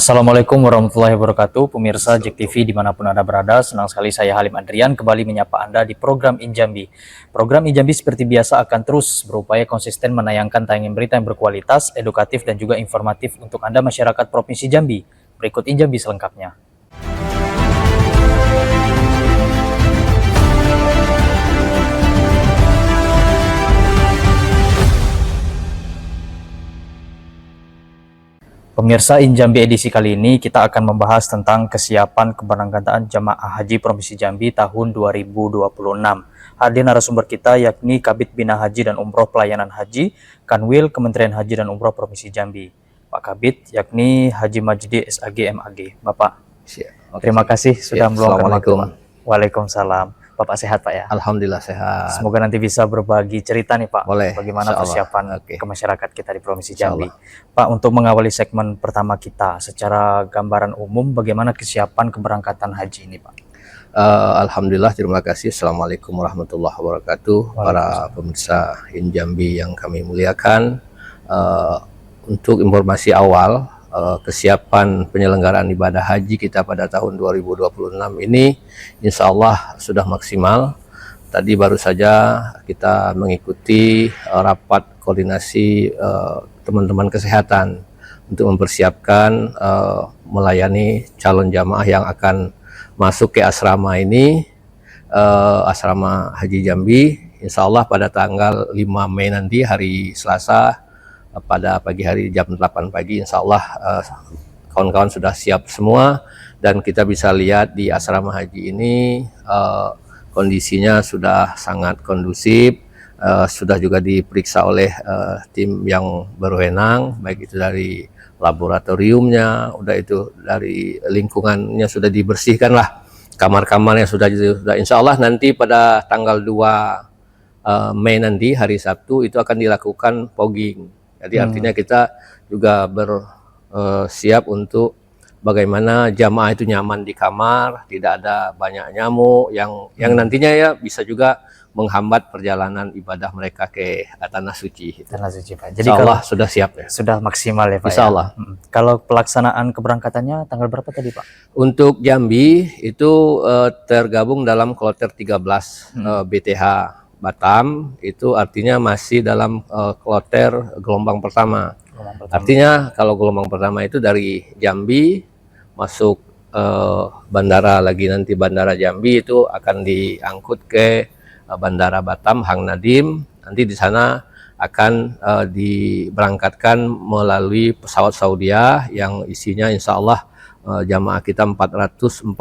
Assalamualaikum warahmatullahi wabarakatuh, pemirsa JEK TV dimanapun Anda berada. Senang sekali saya Halim Andrian kembali menyapa Anda di program Injambi. Program Injambi seperti biasa akan terus berupaya konsisten menayangkan tayangan berita yang berkualitas, edukatif, dan juga informatif untuk Anda masyarakat Provinsi Jambi. Berikut Injambi selengkapnya. Pemirsa Injambi edisi kali ini kita akan membahas tentang kesiapan keberangkatan jamaah haji Provinsi Jambi tahun 2026. Hadir narasumber kita yakni Kabid Bina Haji dan Umroh Pelayanan Haji, Kanwil Kementerian Haji dan Umroh Provinsi Jambi. Pak Kabid yakni Haji Majdi SAG MAG. Bapak, terima kasih sudah meluangkan waktu. Waalaikumsalam. Bapak sehat Pak ya? Alhamdulillah sehat. Semoga nanti bisa berbagi cerita nih Pak. Boleh. Bagaimana persiapan ke masyarakat kita di Provinsi Jambi. Pak, untuk mengawali segmen pertama kita, secara gambaran umum bagaimana kesiapan keberangkatan haji ini Pak? Alhamdulillah, terima kasih. Assalamualaikum warahmatullahi wabarakatuh. Para pemirsa Injambi yang kami muliakan. Untuk informasi awal, kesiapan penyelenggaraan ibadah haji kita pada tahun 2026 ini insya Allah sudah maksimal. Tadi baru saja kita mengikuti rapat koordinasi teman-teman kesehatan untuk mempersiapkan melayani calon jamaah yang akan masuk ke asrama ini, asrama Haji Jambi, insya Allah pada tanggal 5 Mei nanti, hari Selasa, pada pagi hari jam 8 pagi insya Allah kawan-kawan sudah siap semua, dan kita bisa lihat di asrama haji ini kondisinya sudah sangat kondusif, sudah juga diperiksa oleh tim yang berwenang, baik itu dari laboratoriumnya, udah itu dari lingkungannya sudah dibersihkan lah, kamar-kamarnya sudah insya Allah nanti pada tanggal 2 Mei nanti hari Sabtu itu akan dilakukan fogging. Jadi artinya kita juga bersiap untuk bagaimana jamaah itu nyaman di kamar, tidak ada banyak nyamuk yang nantinya ya bisa juga menghambat perjalanan ibadah mereka ke tanah suci. Tanah suci Pak. Jadi insya Allah sudah siap ya. Sudah maksimal ya Pak. Insya Allah. Ya? Kalau pelaksanaan keberangkatannya tanggal berapa tadi Pak? Untuk Jambi itu tergabung dalam kloter 13 BTH. Batam, itu artinya masih dalam kloter gelombang pertama. Artinya kalau gelombang pertama itu dari Jambi masuk bandara lagi, nanti bandara Jambi itu akan diangkut ke bandara Batam Hang Nadim. Nanti di sana akan diberangkatkan melalui pesawat Saudia yang isinya insya Allah jamaah kita 445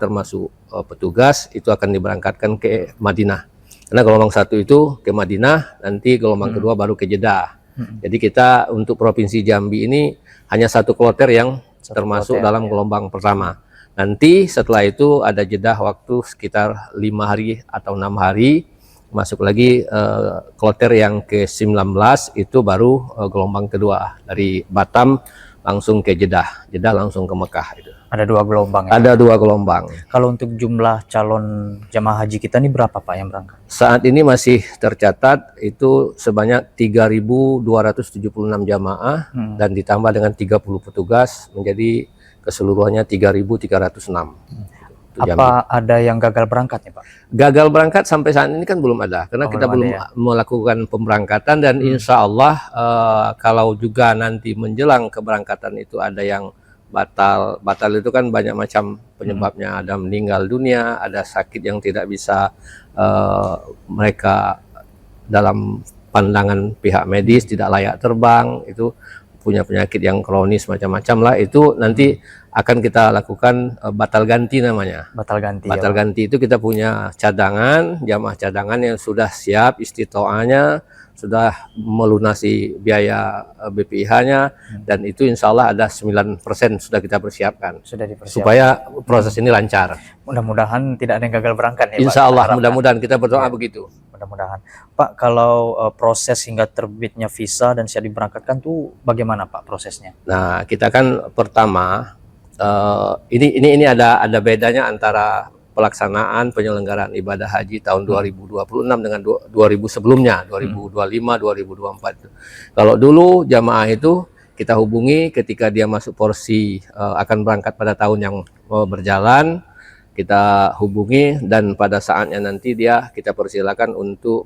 termasuk petugas, itu akan diberangkatkan ke Madinah. Karena gelombang 1 itu ke Madinah, nanti gelombang kedua baru ke Jeddah. Jadi kita untuk Provinsi Jambi ini hanya satu kloter yang termasuk dalam gelombang pertama. Nanti setelah itu ada Jeddah waktu sekitar 5 hari atau 6 hari, masuk lagi kloter yang ke-19, itu baru gelombang kedua. Dari Batam langsung ke Jeddah, Jeddah langsung ke Mekah itu. Ada 2 gelombang ya? Ada 2 gelombang. Kalau untuk jumlah calon jamaah haji kita ini berapa Pak yang berangkat? Saat ini masih tercatat itu sebanyak 3.276 jamaah dan ditambah dengan 30 petugas menjadi keseluruhannya 3.306. Apa ada yang gagal berangkat nih Pak? Gagal berangkat sampai saat ini kan belum ada, karena kita belum melakukan pemberangkatan, dan insya Allah kalau juga nanti menjelang keberangkatan itu ada yang batal itu kan banyak macam penyebabnya, ada meninggal dunia, ada sakit yang tidak bisa mereka dalam pandangan pihak medis tidak layak terbang, itu punya penyakit yang kronis macam-macam lah, itu nanti akan kita lakukan batal ganti namanya. Batal ganti. Batal ganti itu kita punya cadangan, jamaah cadangan yang sudah siap istitoahnya, sudah melunasi biaya BPIH-nya, dan itu insya Allah ada 9% sudah kita persiapkan. Sudah dipersiapkan. Supaya proses ini lancar. Mudah-mudahan tidak ada yang gagal berangkat ya insya Pak. Allah, mudah-mudahan kita berdoa begitu. Mudah-mudahan. Pak, kalau proses hingga terbitnya visa dan siap diberangkatkan tuh bagaimana Pak prosesnya? Nah, kita kan pertama ini ada bedanya antara pelaksanaan penyelenggaraan ibadah haji tahun 2026 dengan 2000 sebelumnya, 2025, 2024. Kalau dulu jamaah itu kita hubungi ketika dia masuk porsi akan berangkat pada tahun yang berjalan, kita hubungi dan pada saatnya nanti kita persilakan untuk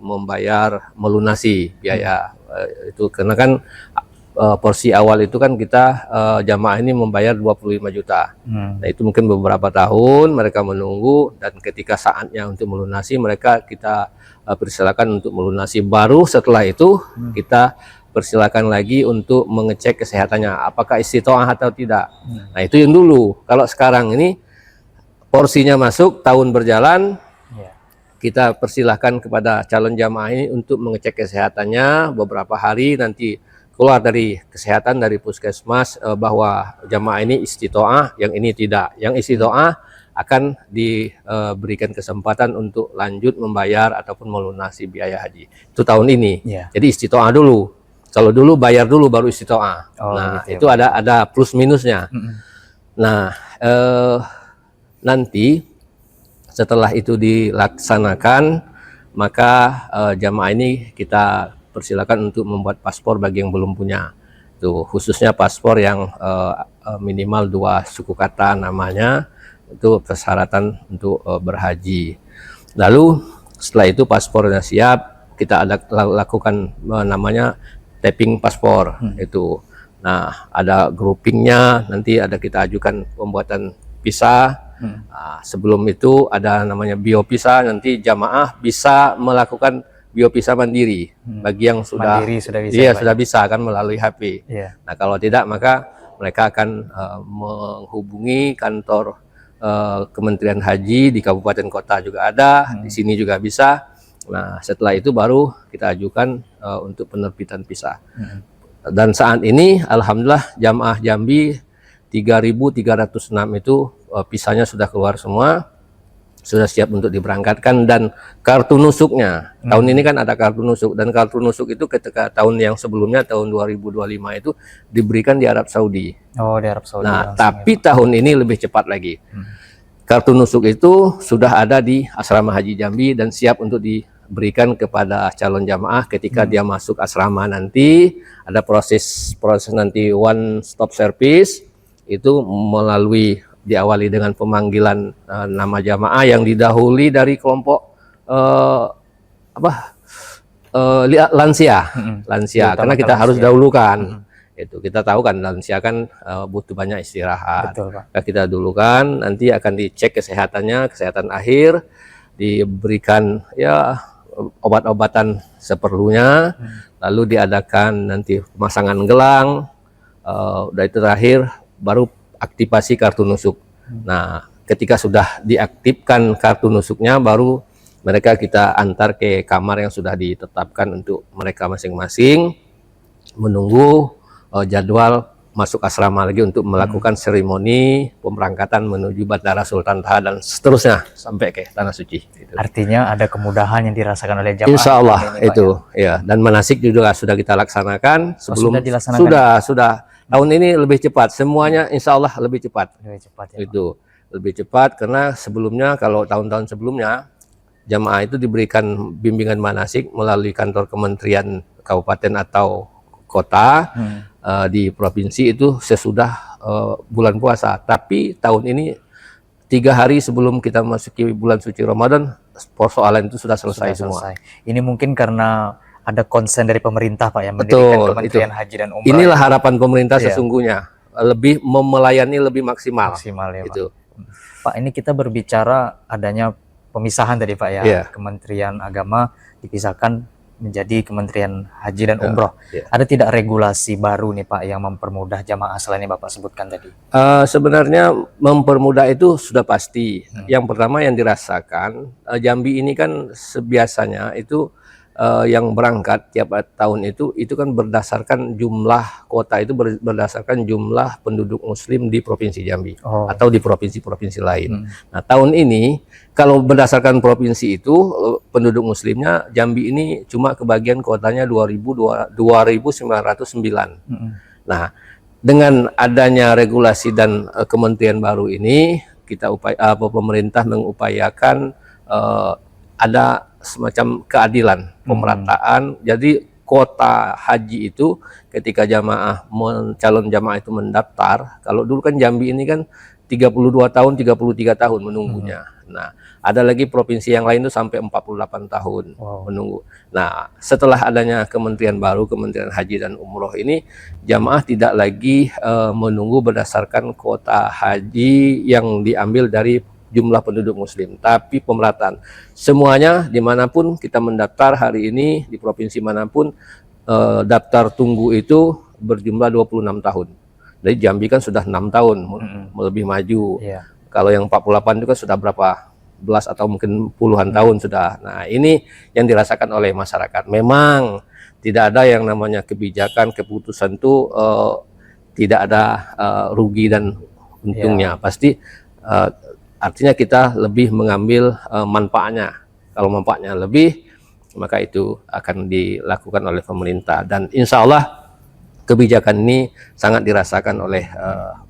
melunasi biaya itu, karena kan porsi awal itu kan kita jamaah ini membayar 25 juta. Nah itu mungkin beberapa tahun mereka menunggu, dan ketika saatnya untuk melunasi kita persilakan untuk melunasi. Baru setelah itu kita persilakan lagi untuk mengecek kesehatannya apakah istitoah atau tidak. Nah itu yang dulu. Kalau sekarang ini porsinya masuk, tahun berjalan, kita persilahkan kepada calon jamaah ini untuk mengecek kesehatannya beberapa hari, nanti keluar dari kesehatan dari puskesmas bahwa jamaah ini istitoah, yang ini tidak. Yang istitoah akan diberikan kesempatan untuk lanjut membayar ataupun melunasi biaya haji. Itu tahun ini. Jadi istitoah dulu. Kalau dulu bayar dulu baru istitoah. Nah gitu, itu ada plus minusnya. Nah nanti setelah itu dilaksanakan, maka jamaah ini kita persilakan untuk membuat paspor bagi yang belum punya. Itu khususnya paspor yang minimal 2 suku kata namanya, itu persyaratan untuk berhaji. Lalu setelah itu paspornya siap, kita lakukan namanya tapping paspor itu. Nah ada groupingnya, nanti kita ajukan pembuatan visa. Sebelum itu ada namanya biopisa, nanti jamaah bisa melakukan biopisa mandiri bagi yang sudah bisa, sudah bisa kan melalui HP. Nah kalau tidak maka mereka akan menghubungi kantor Kementerian Haji di kabupaten kota juga ada, di sini juga bisa. Nah setelah itu baru kita ajukan untuk penerbitan visa. Dan saat ini alhamdulillah jamaah Jambi 3.306 itu visanya sudah keluar semua, sudah siap untuk diberangkatkan, dan kartu nusuknya tahun ini kan ada kartu nusuk, dan kartu nusuk itu ketika tahun yang sebelumnya tahun 2025 itu diberikan di Arab Saudi. Di Arab Saudi. Nah tapi tahun ini lebih cepat lagi. Kartu nusuk itu sudah ada di asrama haji Jambi dan siap untuk diberikan kepada calon jamaah ketika dia masuk asrama. Nanti ada proses nanti one stop service, itu diawali dengan pemanggilan nama jamaah yang didahului dari kelompok lansia, karena kita harus dahulukan. Itu kita tahu kan lansia kan butuh banyak istirahat. Kita dahulukan, nanti akan dicek kesehatannya, kesehatan akhir, diberikan ya obat-obatan seperlunya, lalu diadakan nanti pemasangan gelang, udah itu terakhir baru aktivasi kartu nusuk. Nah ketika sudah diaktifkan kartu nusuknya, baru mereka kita antar ke kamar yang sudah ditetapkan untuk mereka masing-masing, menunggu jadwal masuk asrama lagi untuk melakukan seremoni pemberangkatan menuju Bandara Sultan Taha dan seterusnya sampai ke Tanah Suci. Artinya ada kemudahan yang dirasakan oleh jamaah. Insya Allah itu ya. Dan manasik juga sudah kita laksanakan sebelum. Sudah. Tahun ini lebih cepat, semuanya insya Allah lebih cepat. Itu lebih cepat karena sebelumnya, kalau tahun-tahun sebelumnya jamaah itu diberikan bimbingan manasik melalui kantor kementerian kabupaten atau kota di provinsi itu sesudah bulan puasa. Tapi tahun ini 3 hari sebelum kita masuki bulan suci Ramadan, persoalan itu sudah selesai semua. Ini mungkin karena ada konsen dari pemerintah Pak yang mendirikan Kementerian Haji dan Umrah. Inilah harapan pemerintah sesungguhnya, lebih melayani lebih maksimal. Ya, Pak, ini kita berbicara adanya pemisahan tadi Pak ya, Kementerian Agama dipisahkan menjadi Kementerian Haji dan Umroh. Ada tidak regulasi baru nih Pak yang mempermudah jamaah selain yang Bapak sebutkan tadi? Sebenarnya mempermudah itu sudah pasti. Yang pertama yang dirasakan, Jambi ini kan sebiasanya itu yang berangkat tiap tahun itu kan berdasarkan jumlah kota, itu berdasarkan jumlah penduduk muslim di Provinsi Jambi atau di provinsi-provinsi lain. Nah tahun ini kalau berdasarkan provinsi itu penduduk muslimnya Jambi ini cuma kebagian kotanya 2.909. Nah dengan adanya regulasi dan kementerian baru ini, kita pemerintah mengupayakan ada semacam keadilan, pemerataan. Jadi kuota haji itu ketika calon jamaah itu mendaftar. Kalau dulu kan Jambi ini kan 32 tahun, 33 tahun menunggunya. Nah, ada lagi provinsi yang lain itu sampai 48 tahun menunggu. Nah, setelah adanya kementerian baru, Kementerian Haji dan Umroh ini, jamaah tidak lagi menunggu berdasarkan kuota haji yang diambil dari jumlah penduduk muslim, tapi pemerataan. Semuanya dimanapun kita mendaftar hari ini, di provinsi manapun, daftar tunggu itu berjumlah 26 tahun. Jadi Jambi kan sudah 6 tahun, lebih maju. Kalau yang 48 itu kan sudah berapa belas atau mungkin puluhan tahun sudah. Nah, ini yang dirasakan oleh masyarakat. Memang tidak ada yang namanya kebijakan, keputusan itu tidak ada rugi dan untungnya. Pasti artinya kita lebih mengambil manfaatnya. Kalau manfaatnya lebih, maka itu akan dilakukan oleh pemerintah. Dan insya Allah kebijakan ini sangat dirasakan oleh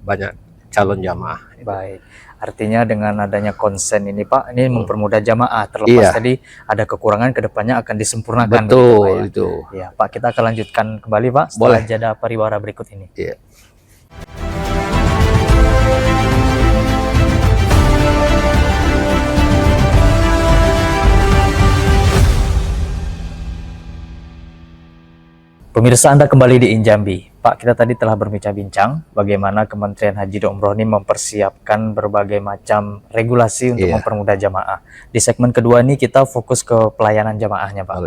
banyak calon jamaah. Baik, artinya dengan adanya konsen ini Pak, ini mempermudah jamaah. Terlepas tadi ada kekurangan, kedepannya akan disempurnakan. Betul, begitu, Pak, ya? itu. Ya, Pak, kita akan lanjutkan kembali Pak setelah jeda pariwara berikut ini. Iya. Pemirsa, Anda kembali di Injambi. Pak, kita tadi telah berbincang-bincang bagaimana Kementerian Haji dan Umroh ini mempersiapkan berbagai macam regulasi untuk mempermudah jamaah. Di segmen kedua ini kita fokus ke pelayanan jamaahnya, Pak.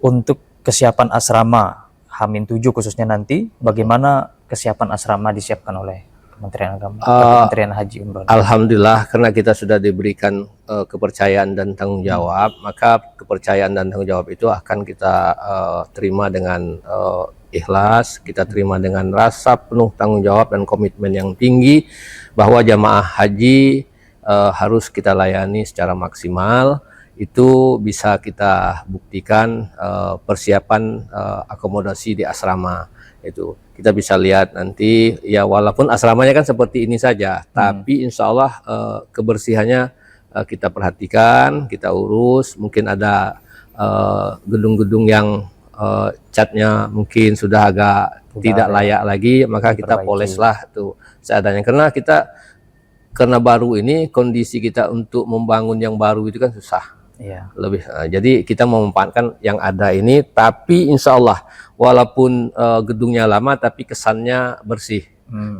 Untuk kesiapan asrama H-7 khususnya nanti, bagaimana kesiapan asrama disiapkan oleh Kementerian Agama, Kementerian Haji Umroh? Alhamdulillah, karena kita sudah diberikan kepercayaan dan tanggung jawab, maka kepercayaan dan tanggung jawab itu akan kita terima dengan ikhlas, kita terima dengan rasa penuh tanggung jawab dan komitmen yang tinggi bahwa jamaah haji harus kita layani secara maksimal. Itu bisa kita buktikan persiapan akomodasi di asrama. Itu kita bisa lihat nanti, ya walaupun asramanya kan seperti ini saja, tapi insya Allah kebersihannya kita perhatikan, kita urus. Mungkin ada gedung-gedung yang catnya mungkin sudah agak tidak layak lagi, maka kita poles lah tuh seadanya. Karena baru ini kondisi kita untuk membangun yang baru itu kan susah. Jadi kita memanfaatkan yang ada ini, tapi insya Allah walaupun gedungnya lama tapi kesannya bersih.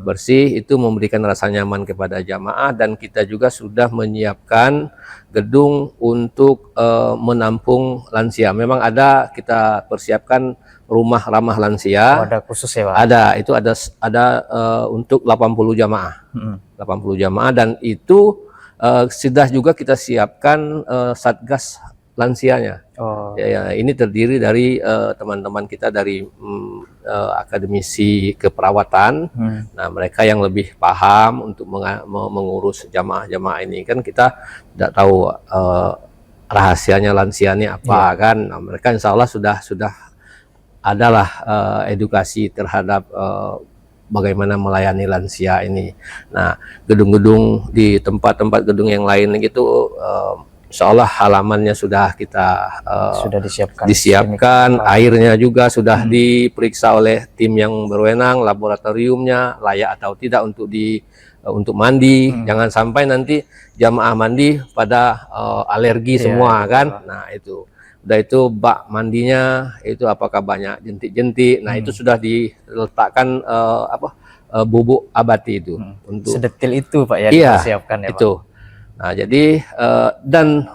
Bersih itu memberikan rasa nyaman kepada jamaah, dan kita juga sudah menyiapkan gedung untuk menampung lansia. Memang ada kita persiapkan rumah ramah lansia. Ada khusus ya, Pak? Ada, itu ada untuk 80 jamaah. 80 jamaah, dan itu sudah juga kita siapkan satgas lansianya. Ini terdiri dari teman-teman kita dari akademisi keperawatan. Nah, mereka yang lebih paham untuk mengurus jamaah-jamaah ini. Kan kita tidak tahu rahasianya lansia ini apa kan. Nah, mereka insya Allah sudah adalah edukasi terhadap bagaimana melayani lansia ini. Nah, gedung-gedung di tempat-tempat gedung yang lain gitu, insya Allah halamannya sudah kita sudah disiapkan, airnya juga sudah diperiksa oleh tim yang berwenang, laboratoriumnya layak atau tidak untuk mandi. Jangan sampai nanti jamaah mandi pada alergi semua kan. Nah, itu. Udah itu bak mandinya itu apakah banyak jentik-jentik. Nah, itu sudah diletakkan bubuk abati itu untuk sedetil itu Pak ya, disiapkan ya itu. Pak. Nah, jadi dan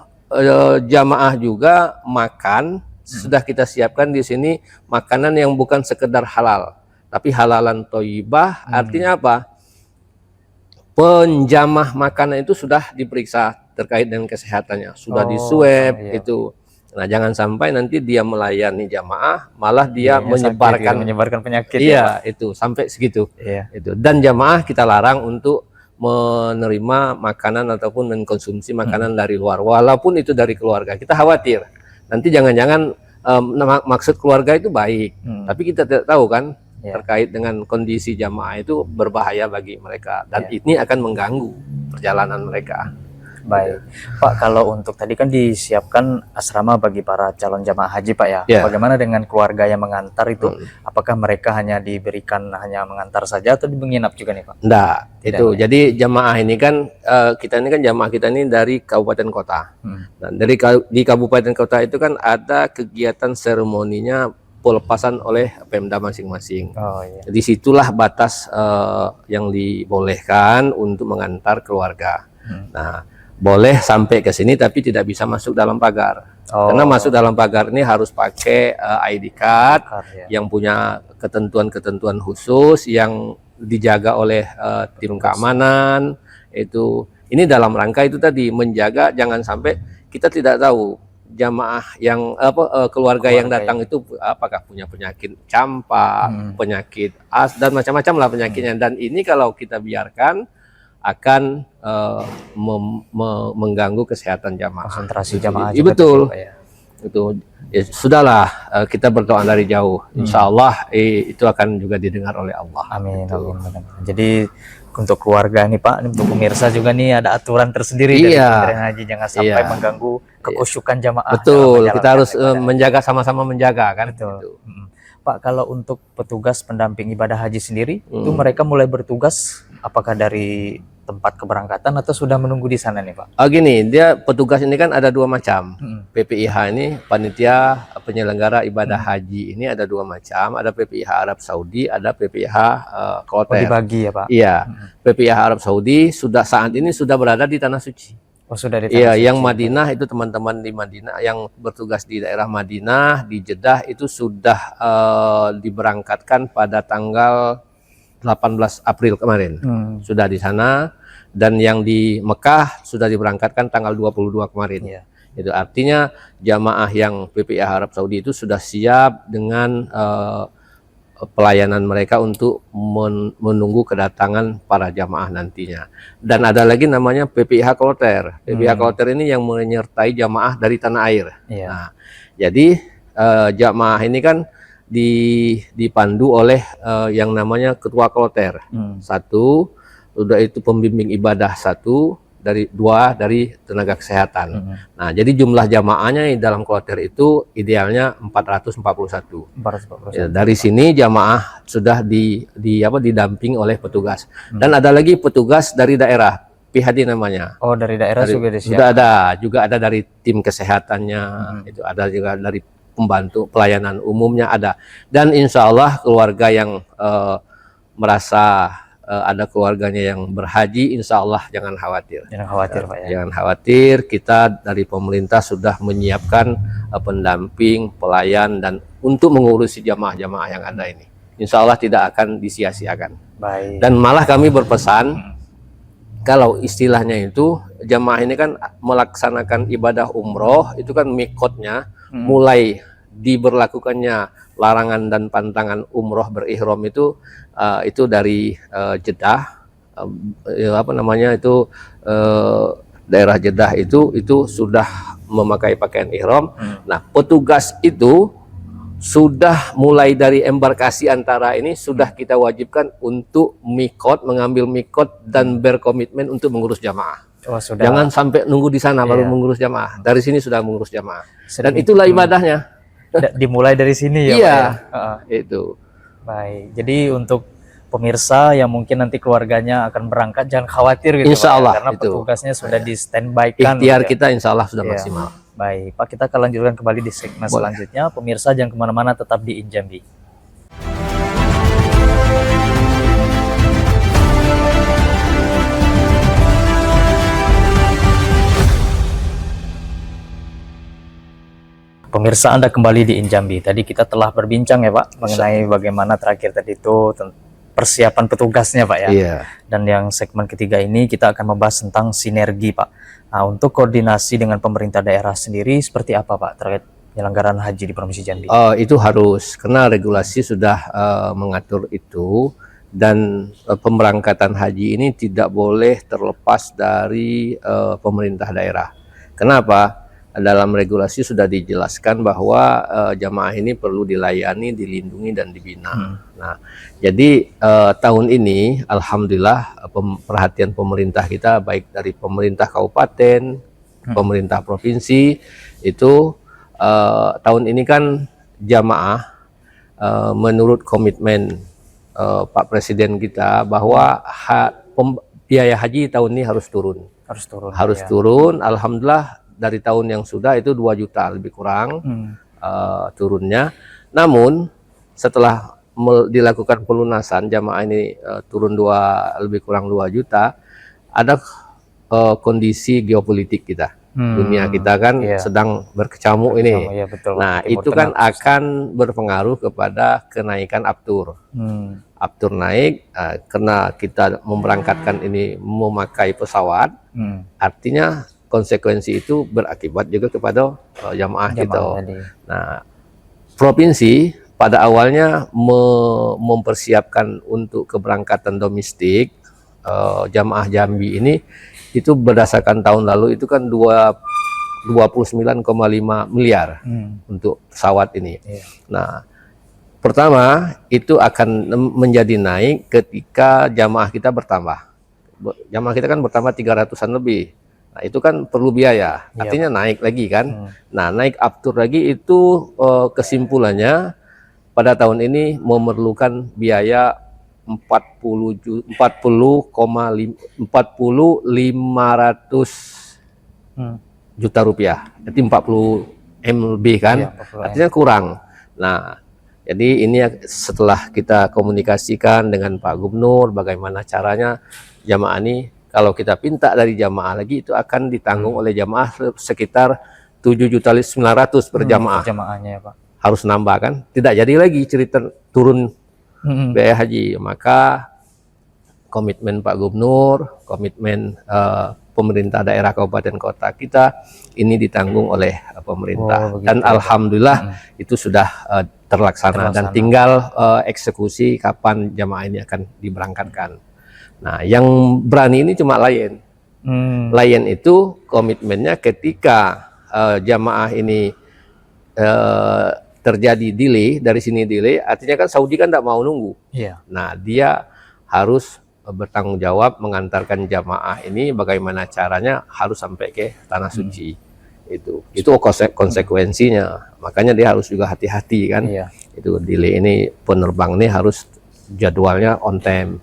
jamaah juga makan sudah kita siapkan di sini makanan yang bukan sekedar halal, tapi halalan thayyibah. Artinya apa? Penjamah makanan itu sudah diperiksa terkait dengan kesehatannya, sudah diswab itu. Nah, jangan sampai nanti dia melayani jamaah malah dia menyebarkan penyakit. Itu sampai segitu. Itu. Dan jamaah kita larang untuk menerima makanan ataupun mengkonsumsi makanan dari luar, walaupun itu dari keluarga. Kita khawatir nanti jangan-jangan maksud keluarga itu baik, tapi kita tidak tahu kan terkait dengan kondisi jamaah itu berbahaya bagi mereka, dan ini akan mengganggu perjalanan mereka. Baik, Pak, kalau untuk tadi kan disiapkan asrama bagi para calon jamaah haji, Pak ya. Ya. Bagaimana dengan keluarga yang mengantar itu? Hmm. Apakah mereka hanya diberikan hanya mengantar saja atau menginap juga nih, Pak? Enggak, Tidak, itu. ya. Jadi jamaah ini kan jamaah kita ini dari kabupaten kota. Dan di kabupaten kota itu kan ada kegiatan seremoninya pelepasan oleh Pemda masing-masing. Oh iya. Di situlah batas yang dibolehkan untuk mengantar keluarga. Nah, boleh sampai ke sini tapi tidak bisa masuk dalam pagar. Karena masuk dalam pagar ini harus pakai ID card Ya. yang punya ketentuan-ketentuan khusus yang dijaga oleh tim keamanan. Itu ini dalam rangka itu tadi menjaga jangan sampai kita tidak tahu jamaah yang keluarga yang datang itu apakah punya penyakit campak, penyakit dan macam-macam lah penyakitnya. Dan ini kalau kita biarkan akan mengganggu kesehatan jamaah. Konsentrasi jamaah. Iya, betul. Itu ya, sudahlah kita berdoa dari jauh. Insya Allah itu akan juga didengar oleh Allah. Amin. Amin. Jadi untuk keluarga nih Pak, untuk pemirsa juga nih ada aturan tersendiri dari Kementerian Haji, jangan sampai mengganggu kekhusyukan jamaah. Betul, kita harus menjaga, sama-sama menjaga kan. Betul. Gitu. Pak, kalau untuk petugas pendamping ibadah haji sendiri, itu mereka mulai bertugas apakah dari tempat keberangkatan atau sudah menunggu di sana nih Pak? Gini, dia petugas ini kan ada dua macam. PPIH ini panitia penyelenggara ibadah haji ini ada dua macam. Ada PPIH Arab Saudi, ada PPIH Kloter. Dibagi ya Pak? Iya, PPIH Arab Saudi saat ini sudah berada di Tanah Suci. Oh, sudah di Tanah Iya, Suci. yang Madinah itu teman-teman di Madinah yang bertugas di daerah Madinah, di Jeddah itu sudah diberangkatkan pada tanggal 18 April kemarin. Sudah di sana, dan yang di Mekah sudah diberangkatkan tanggal 22 kemarin. Iya. Itu artinya jamaah yang PPIH Arab Saudi itu sudah siap dengan pelayanan mereka untuk menunggu kedatangan para jamaah nantinya. Dan ada lagi namanya PPIH Kloter. PPIH Kloter ini yang menyertai jamaah dari tanah air. Iya. Nah, jadi jamaah ini kan dipandu oleh yang namanya ketua Kloter. Satu, udah itu pembimbing ibadah satu, dua dari tenaga kesehatan. Nah, jadi jumlah jamaahnya dalam kloter itu idealnya 441. Ya, dari sini jamaah sudah didamping oleh petugas. Dan ada lagi petugas dari daerah, PHD namanya. Oh, dari daerah juga sudah ada, juga ada dari tim kesehatannya, itu ada juga dari pembantu pelayanan umumnya ada. Dan insya Allah keluarga yang merasa ada keluarganya yang berhaji, insya Allah jangan khawatir. Jangan khawatir Pak ya. Jangan khawatir, kita dari pemerintah sudah menyiapkan pendamping, pelayan, dan untuk mengurusi jamaah-jamaah yang ada ini. Insya Allah tidak akan disia-siakan. Baik. Dan malah kami berpesan, kalau istilahnya itu jamaah ini kan melaksanakan ibadah umroh, itu kan mikotnya mulai diberlakukannya larangan dan pantangan umroh berihram itu dari Jeddah, daerah Jeddah itu sudah memakai pakaian ihram. Nah, petugas itu sudah mulai dari embarkasi antara ini sudah kita wajibkan untuk mengambil mikot dan berkomitmen untuk mengurus jamaah. Oh, sudah. Jangan sampai nunggu di sana baru mengurus jamaah. Dari sini sudah mengurus jamaah. Dan itulah ibadahnya. Dimulai dari sini ya iya, Pak ya? Itu. Baik, jadi untuk pemirsa yang mungkin nanti keluarganya akan berangkat jangan khawatir gitu Insya Allah, Pak, karena petugasnya sudah di standby kan. Ikhtiar kita insya Allah sudah maksimal. Baik Pak, kita akan lanjutkan kembali di segmen selanjutnya. Pemirsa jangan kemana-mana, tetap di Injambi. Pemirsa, Anda kembali di Injambi. Tadi kita telah berbincang ya Pak mengenai bagaimana terakhir tadi itu persiapan petugasnya Pak ya. Iya. Dan yang segmen ketiga ini kita akan membahas tentang sinergi Pak. Nah, untuk koordinasi dengan pemerintah daerah sendiri seperti apa Pak terkait penyelenggaraan haji di Provinsi Jambi? Itu harus, karena regulasi sudah mengatur itu, dan pemberangkatan haji ini tidak boleh terlepas dari pemerintah daerah. Kenapa? dalam regulasi sudah dijelaskan bahwa jamaah ini perlu dilayani, dilindungi dan dibina. Nah, jadi tahun ini alhamdulillah perhatian pemerintah kita baik dari pemerintah kabupaten, pemerintah provinsi itu tahun ini kan jamaah menurut komitmen Pak Presiden kita bahwa biaya haji tahun ini harus turun. Harus turun. Alhamdulillah dari tahun yang sudah itu 2 juta lebih kurang turunnya. Namun setelah dilakukan pelunasan jamaah ini turun lebih kurang 2 juta, ada kondisi geopolitik kita. Dunia kita kan sedang berkecamuk ini. Ya, betul. Nah, itu kan akan berpengaruh kepada kenaikan aftur. Aftur naik karena kita memberangkatkan ini memakai pesawat, artinya konsekuensi itu berakibat juga kepada jamaah kita. Nah, provinsi pada awalnya mempersiapkan untuk keberangkatan domestik jamaah Jambi ini itu berdasarkan tahun lalu itu kan 29,5 miliar untuk pesawat ini. Nah, pertama itu akan menjadi naik ketika jamaah kita bertambah. Jamaah kita kan bertambah 300-an lebih. Nah, itu kan perlu biaya. Artinya naik lagi kan. Nah, naik aftur lagi itu kesimpulannya pada tahun ini memerlukan biaya 500 juta rupiah. Jadi 40 M lebih kan. Artinya kurang. Nah, jadi ini setelah kita komunikasikan dengan Pak Gubernur bagaimana caranya jamaah ini kalau kita pinta dari jamaah lagi itu akan ditanggung oleh jamaah sekitar 7.900.000 per jamaah. Jamaahnya ya, Pak. Harus nambah kan? Tidak jadi lagi cerita turun biaya haji. Maka komitmen Pak Gubernur, komitmen pemerintah daerah kabupaten kota kita ini ditanggung oleh pemerintah. Dan alhamdulillah itu sudah terlaksana dan tinggal eksekusi kapan jamaah ini akan diberangkatkan. Nah, yang berani ini cuma Lion. Lion itu komitmennya ketika jamaah ini terjadi delay, dari sini delay, artinya kan Saudi kan tidak mau nunggu. Nah, dia harus bertanggung jawab mengantarkan jamaah ini bagaimana caranya harus sampai ke tanah suci. Itu konsekuensinya. Makanya dia harus juga hati-hati kan. Itu delay ini penerbang ini harus jadwalnya on time.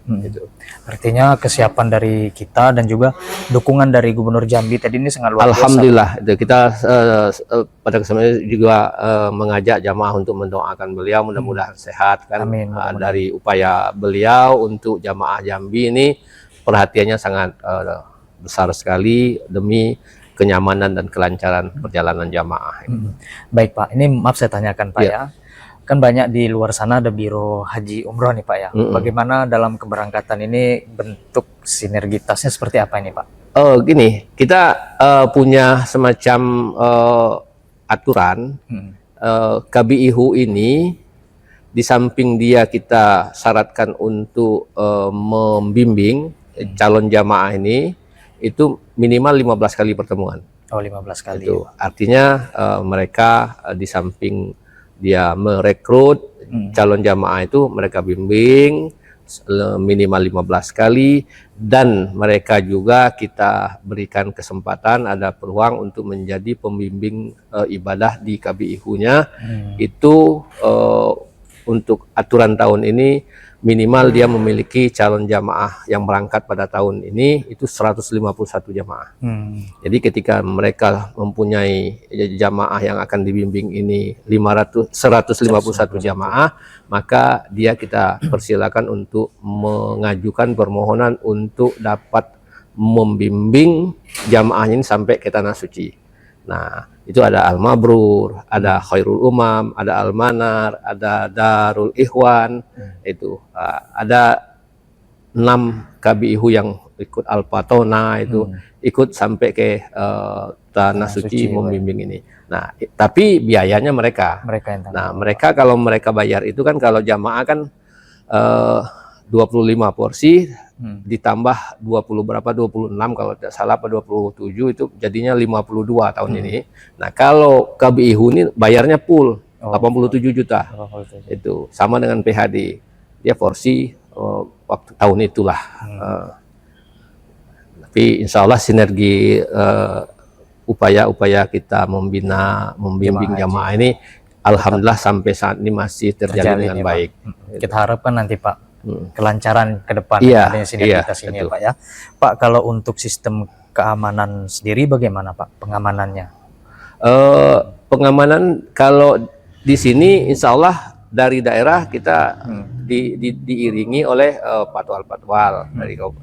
Artinya kesiapan dari kita dan juga dukungan dari Gubernur Jambi tadi ini sangat luar biasa. Alhamdulillah, itu kita pada kesempatan juga mengajak jamaah untuk mendoakan beliau mudah-mudahan sehat kan. Amin, dari upaya beliau untuk jamaah Jambi ini perhatiannya sangat besar sekali demi kenyamanan dan kelancaran perjalanan jamaah. Baik Pak, ini maaf saya tanyakan Pak ya. Kan banyak di luar sana ada biro haji umroh nih Pak ya. Bagaimana dalam keberangkatan ini bentuk sinergitasnya seperti apa ini Pak? Gini, kita punya semacam aturan. KBIHU ini di samping dia kita syaratkan untuk membimbing calon jamaah ini itu minimal 15 kali pertemuan. 15 kali. Itu artinya mereka di samping dia merekrut calon jamaah itu mereka bimbing minimal 15 kali dan mereka juga kita berikan kesempatan ada peluang untuk menjadi pembimbing ibadah di KBIHU-nya. Itu untuk aturan tahun ini minimal dia memiliki calon jamaah yang berangkat pada tahun ini itu 151 jamaah. Jadi ketika mereka mempunyai jamaah yang akan dibimbing ini 151 jamaah, maka dia kita persilakan untuk mengajukan permohonan untuk dapat membimbing jamaah ini sampai ke tanah suci. Nah, itu ada Al-Mabrur, ada Khairul Umam, ada Al-Manar, ada Darul Ikhwan, itu ada 6 KBIHU yang ikut Al-Patona itu ikut sampai ke tanah suci membimbing ini. Nah, tapi biayanya mereka yang nah, mereka kalau mereka bayar itu kan kalau jamaah kan 25 porsi ditambah 20 berapa 26 kalau tidak salah apa 27 itu jadinya 52 tahun ini. Nah, kalau KBIHU ini bayarnya full 87 juta. Itu sama dengan PHD. Dia porsi waktu tahun itulah. Tapi insya Allah sinergi upaya-upaya kita membimbing jamaah ini alhamdulillah sampai saat ini masih terjalin dengan baik. Kita harapkan nanti Pak kelancaran ke depan adanya sinergitas ini ya Pak ya. Pak, kalau untuk sistem keamanan sendiri bagaimana Pak pengamanannya? Pengamanan kalau di sini insya Allah dari daerah kita diiringi oleh patwal-patwal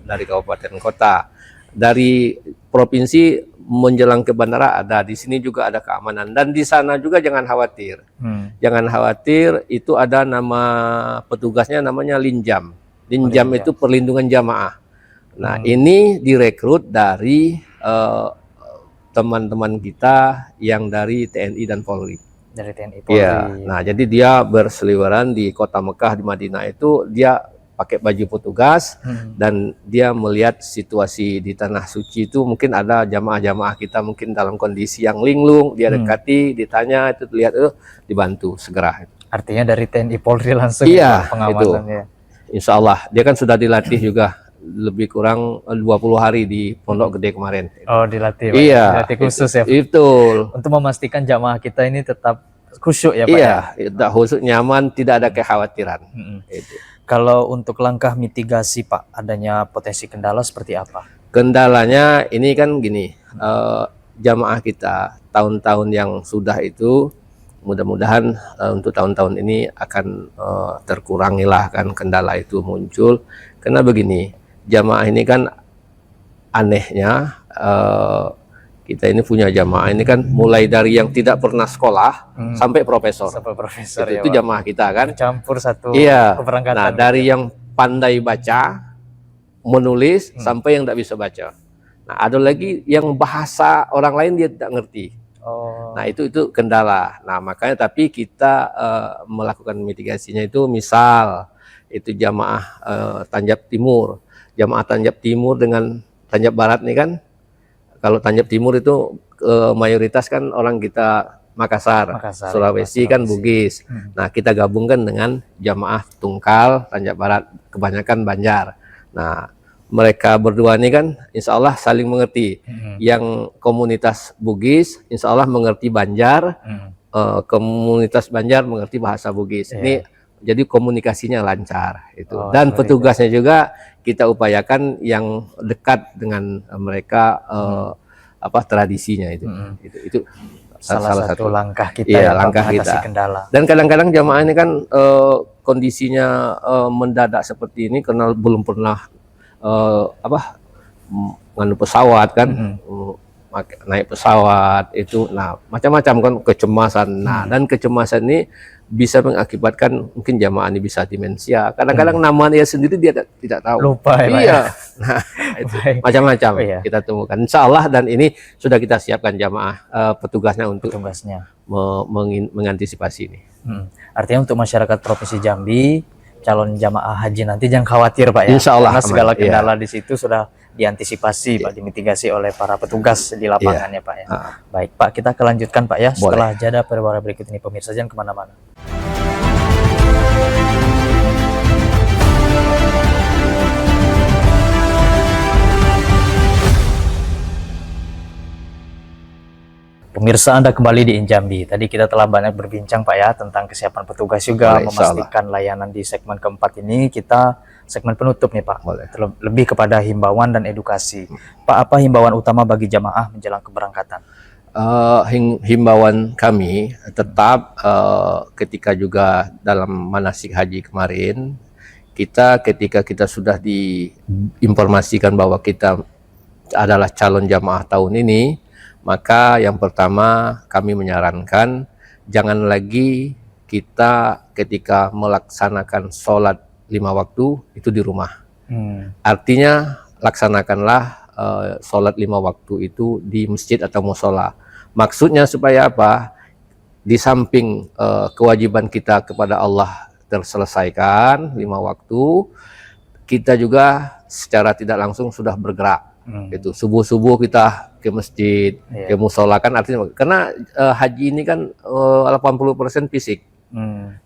dari kabupaten kota, dari provinsi menjelang ke bandara ada, di sini juga ada keamanan, dan di sana juga jangan khawatir. Jangan khawatir, itu ada nama petugasnya namanya Linjam. Linjam itu perlindungan jamaah. Nah, ini direkrut dari teman-teman kita yang dari TNI dan Polri. Dari TNI Polri. Iya. Nah, jadi dia berseliweran di kota Mekah, di Madinah itu dia pakai baju petugas dan dia melihat situasi di tanah suci itu. Mungkin ada jamaah-jamaah kita mungkin dalam kondisi yang linglung, dia dekati, ditanya, itu lihat, dibantu segera. Artinya dari TNI Polri langsung pengamanannya. Insya Allah dia kan sudah dilatih juga lebih kurang 20 hari di Pondok Gede kemarin. Oh, dilatih Pak. Iya, dilatih khusus ya Pak. Betul. Untuk memastikan jamaah kita ini tetap khusyuk ya Pak. Iya, ya? Khusyuk, nyaman, tidak ada kekhawatiran. Itu. Kalau untuk langkah mitigasi Pak, adanya potensi kendala seperti apa? Kendalanya ini kan gini, jamaah kita tahun-tahun yang sudah itu mudah-mudahan untuk tahun-tahun ini akan terkurangilah kan kendala itu muncul. Karena begini, jamaah ini kan anehnya kita ini punya jamaah ini kan mulai dari yang tidak pernah sekolah sampai profesor. Sampai profesor itu jamaah kita kan. Campur satu keberangkatan. Nah, dari yang pandai baca, menulis sampai yang tidak bisa baca. Nah, ada lagi yang bahasa orang lain dia tidak ngerti. Nah, itu kendala. Nah, makanya tapi kita melakukan mitigasinya itu misal itu jamaah Tanjab Timur. Jamaah Tanjab Timur dengan Tanjab Barat nih kan. Kalau Tanjab Timur itu mayoritas kan orang kita Makassar Sulawesi kan Bugis. Nah, kita gabungkan dengan jamaah Tungkal, Tanjab Barat, kebanyakan Banjar. Nah, mereka berdua ini kan insya Allah saling mengerti. Yang komunitas Bugis insya Allah mengerti Banjar, komunitas Banjar mengerti bahasa Bugis. Ini jadi komunikasinya lancar itu. Dan petugasnya juga kita upayakan yang dekat dengan mereka tradisinya itu. Itu salah satu langkah kita langkah kita. Kendala. Dan kadang-kadang jamaah ini kan kondisinya mendadak seperti ini karena belum pernah nganu pesawat kan, naik pesawat itu, nah macam-macam kan kecemasan. Nah, dan kecemasan ini bisa mengakibatkan mungkin jamaah ini bisa demensia. Kadang-kadang namanya sendiri dia tidak tahu. Lupa ya. Iya. Nah, itu macam-macam kita temukan. Insya Allah, dan ini sudah kita siapkan jamaah petugasnya untuk mengantisipasi ini. Artinya untuk masyarakat Provinsi Jambi, calon jamaah haji nanti jangan khawatir Pak ya. Insya Allah, karena segala kendala di situ sudah diantisipasi Pak, dimitigasi oleh para petugas di lapangannya Pak ya. Baik Pak, kita kelanjutkan Pak ya. Setelah jeda pariwara berikut ini, pemirsa jangan kemana-mana. Pemirsa, Anda kembali di Injambi. Tadi kita telah banyak berbincang Pak ya tentang kesiapan petugas juga, memastikan layanan di segmen keempat ini. Kita segmen penutup nih Pak, lebih kepada himbauan dan edukasi. Pak, apa himbauan utama bagi jamaah menjelang keberangkatan? Himbauan kami tetap ketika juga dalam manasik haji kemarin, ketika kita sudah diinformasikan bahwa kita adalah calon jamaah tahun ini, maka yang pertama kami menyarankan jangan lagi kita ketika melaksanakan sholat 5 waktu itu di rumah. Artinya laksanakanlah sholat 5 waktu itu di masjid atau musola. Maksudnya supaya apa? Di samping kewajiban kita kepada Allah terselesaikan 5 waktu, kita juga secara tidak langsung sudah bergerak. Itu subuh-subuh kita ke masjid, ke musola, kan artinya karena haji ini kan 80% fisik.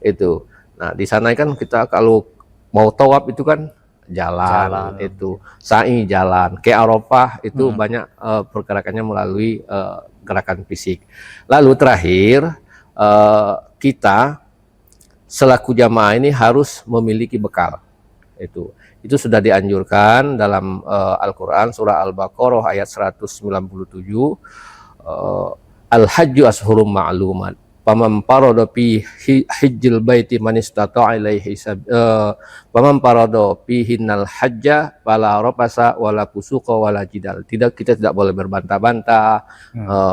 Itu. Nah, di sana kan kita kalau mau tawaf itu kan jalan. Itu sa'i jalan, ke Arafah itu banyak pergerakannya melalui gerakan fisik. Lalu terakhir kita selaku jamaah ini harus memiliki bekal. Itu sudah dianjurkan dalam Al-Quran surah Al-Baqarah ayat 197, Al-Hajju ashhurum ma'lumat faman farada fi hijjil baiti man istata'a ilaihi faman farada fihinnal hajja fala rafasa wala fusuqa wala jidal. Kita tidak boleh berbantah-bantah,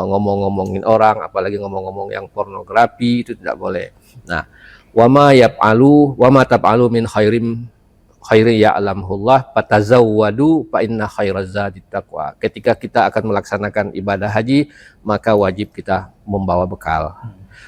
ngomong-ngomongin orang, apalagi ngomong-ngomong yang pornografi, itu tidak boleh. Nah, wa ma taf'alu min khairin ya'lamullah fatazawwadu fa inna khairaz zadi taqwa. Ketika kita akan melaksanakan ibadah haji, maka wajib kita membawa bekal.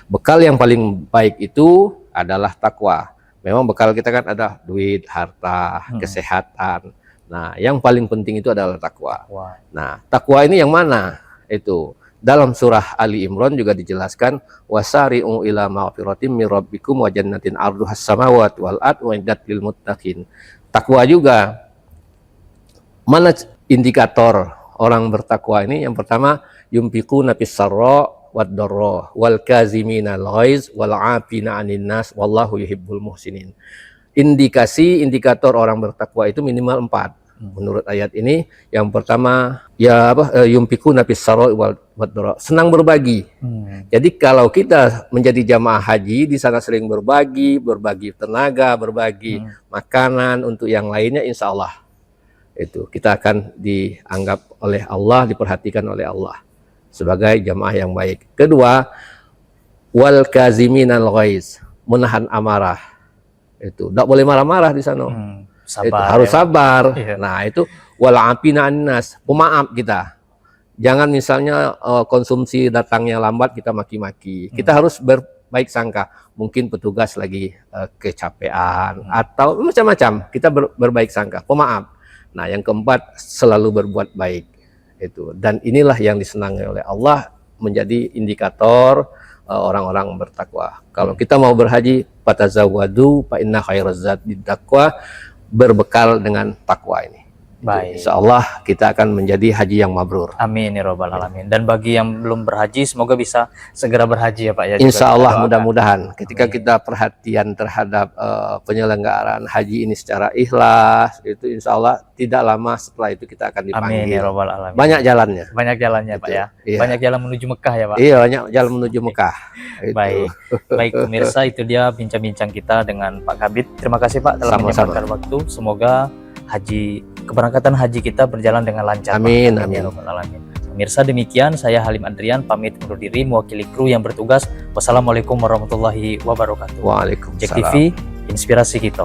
Bekal yang paling baik itu adalah takwa. Memang bekal kita kan ada duit, harta, kesehatan. Nah, yang paling penting itu adalah takwa. Nah, takwa ini yang mana? Itu dalam surah Ali Imran juga dijelaskan, wasari'u ila maghfiratin mir rabbikum wa jannatin 'arduhas samawati wal ardu uiddat lil muttaqin. Takwa juga. Mana indikator orang bertakwa ini? Yang pertama, yumfiquna fis sarra wad dharra wal kaziminal ghaiz wal 'afina 'anil nas wallahu yuhibbul muhsinin. Indikator orang bertakwa itu minimal 4. Menurut ayat ini, yang pertama yumfikuna fis sarra'i wad dharra, senang berbagi. Jadi kalau kita menjadi jamaah haji, di sana sering berbagi tenaga, berbagi makanan untuk yang lainnya, insya Allah itu kita akan dianggap oleh Allah, diperhatikan oleh Allah sebagai jamaah yang baik. Kedua, wal kaziminal ghaiz, menahan amarah. Itu tidak boleh marah-marah di sana. Itu harus sabar. Nah, itu wal 'afina 'anil nas, pemaaf kita. Jangan misalnya konsumsi datangnya lambat kita maki-maki. Kita harus berbaik sangka. Mungkin petugas lagi kecapean atau macam-macam. Kita berbaik sangka, pemaaf. Nah, yang keempat, selalu berbuat baik. Itu. Dan inilah yang disenangi oleh Allah, menjadi indikator orang-orang bertakwa. Kalau kita mau berhaji, fatazawwadu fa inna khairaz zadi taqwa, berbekal dengan takwa ini. Baik. Insya Allah kita akan menjadi haji yang mabrur. Amin ya robbal alamin. Dan bagi yang belum berhaji, semoga bisa segera berhaji ya Pak ya. Insya Allah, mudah-mudahan ketika kita perhatian terhadap penyelenggaraan haji ini secara ikhlas, itu insya Allah tidak lama setelah itu kita akan dipanggil. Amin ya robbal alamin. Banyak jalannya. Banyak jalannya Pak ya. Iya. Banyak jalan menuju Mekah ya Pak. Iya, banyak jalan menuju Mekah. Baik, baik pemirsa, itu dia bincang-bincang kita dengan Pak Kabid. Terima kasih Pak telah menyempatkan waktu. Semoga keberangkatan haji kita berjalan dengan lancar. Amin, Pak. amin. Alamin. Pemirsa, demikian saya Halim Andrian pamit undur diri mewakili kru yang bertugas. Wassalamualaikum warahmatullahi wabarakatuh. Waalaikumsalam. JEK TV, inspirasi kita.